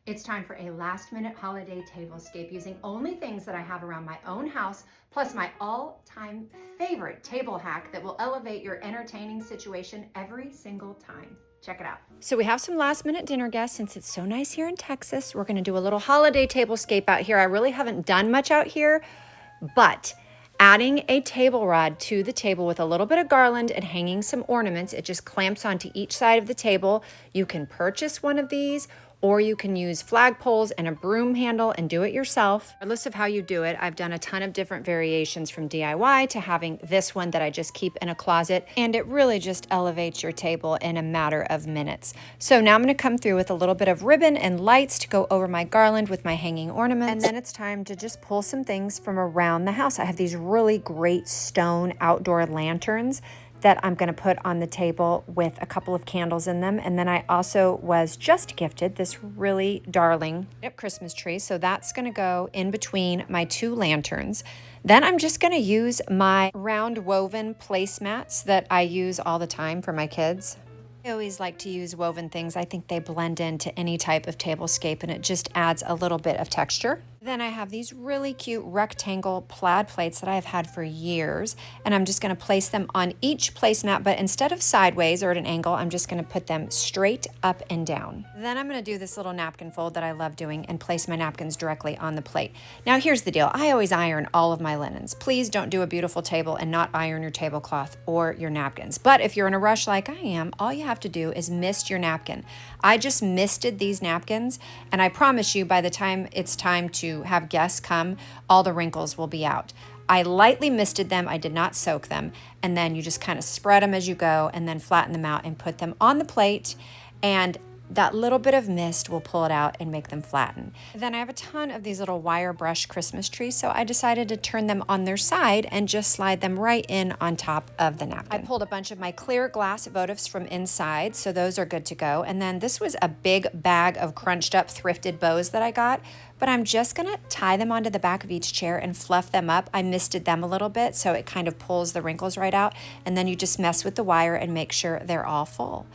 It's time for a last-minute holiday tablescape using only things that I have around my own house, plus my all-time favorite table hack that will elevate your entertaining situation every single time. Check it out. So we have some last-minute dinner guests. Since it's so nice here in Texas, we're going to do a little holiday tablescape out here. I really haven't done much out here, but adding a table rod to the table with a little bit of garland and hanging some ornaments, it just clamps onto each side of the table. You can purchase one of these, or you can use flagpoles and a broom handle and do it yourself. Regardless of how you do it, I've done a ton of different variations from DIY to having this one that I just keep in a closet, and it really just elevates your table in a matter of minutes. So now I'm going to come through with a little bit of ribbon and lights to go over my garland with my hanging ornaments. And then it's time to just pull some things from around the house. I have these really great stone outdoor lanterns that I'm going to put on the table with a couple of candles in them. And then I also was just gifted this really darling Christmas tree. So that's going to go in between my two lanterns. Then I'm just going to use my round woven placemats that I use all the time for my kids. I always like to use woven things. I think they blend into any type of tablescape and it just adds a little bit of texture. Then I have these really cute rectangle plaid plates that I've had for years, and I'm just going to place them on each placemat, but instead of sideways or at an angle, I'm just going to put them straight up and down. Then I'm going to do this little napkin fold that I love doing and place my napkins directly on the plate. Now here's the deal. I always iron all of my linens. Please don't do a beautiful table and not iron your tablecloth or your napkins. But if you're in a rush like I am, all you have to do is mist your napkin. I just misted these napkins, and I promise you by the time it's time to have guests come, all the wrinkles will be out. I lightly misted them. I did not soak them. And then you just kind of spread them as you go and then flatten them out and put them on the plate. And that little bit of mist will pull it out and make them flatten. Then I have a ton of these little wire brush Christmas trees, so I decided to turn them on their side and just slide them right in on top of the napkin. I pulled a bunch of my clear glass votives from inside, so those are good to go. And then this was a big bag of crunched up thrifted bows that I got, but I'm just gonna tie them onto the back of each chair and fluff them up. I misted them a little bit, so it kind of pulls the wrinkles right out. And then you just mess with the wire and make sure they're all full.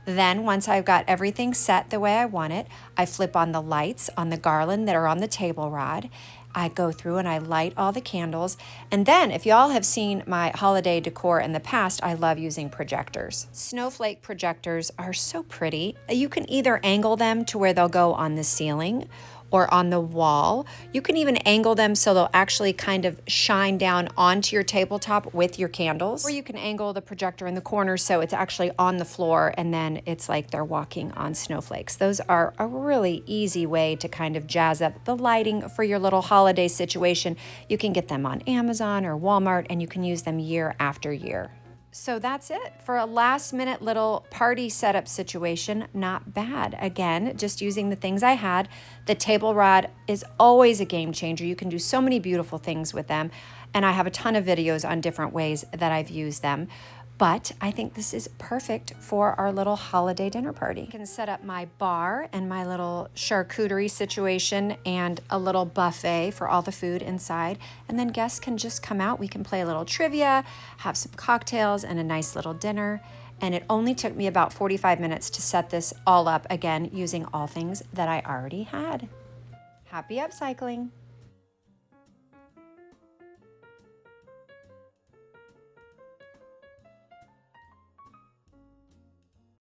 Then once I've got everything set the way I want it, I flip on the lights on the garland that are on the table rod. I go through and I light all the candles. And then if y'all have seen my holiday decor in the past, I love using projectors. Snowflake projectors are so pretty. You can either angle them to where they'll go on the ceiling or on the wall. You can even angle them so they'll actually kind of shine down onto your tabletop with your candles. Or you can angle the projector in the corner so it's actually on the floor and then it's like they're walking on snowflakes. Those are a really easy way to kind of jazz up the lighting for your little holiday situation. You can get them on Amazon or Walmart and you can use them year after year. So that's it for a last minute little party setup situation. Not bad. Again, just using the things I had. The table rod is always a game changer. You can do so many beautiful things with them. And I have a ton of videos on different ways that I've used them. But I think this is perfect for our little holiday dinner party. I can set up my bar and my little charcuterie situation and a little buffet for all the food inside. And then guests can just come out. We can play a little trivia, have some cocktails and a nice little dinner. And it only took me about 45 minutes to set this all up, again, using all things that I already had. Happy upcycling.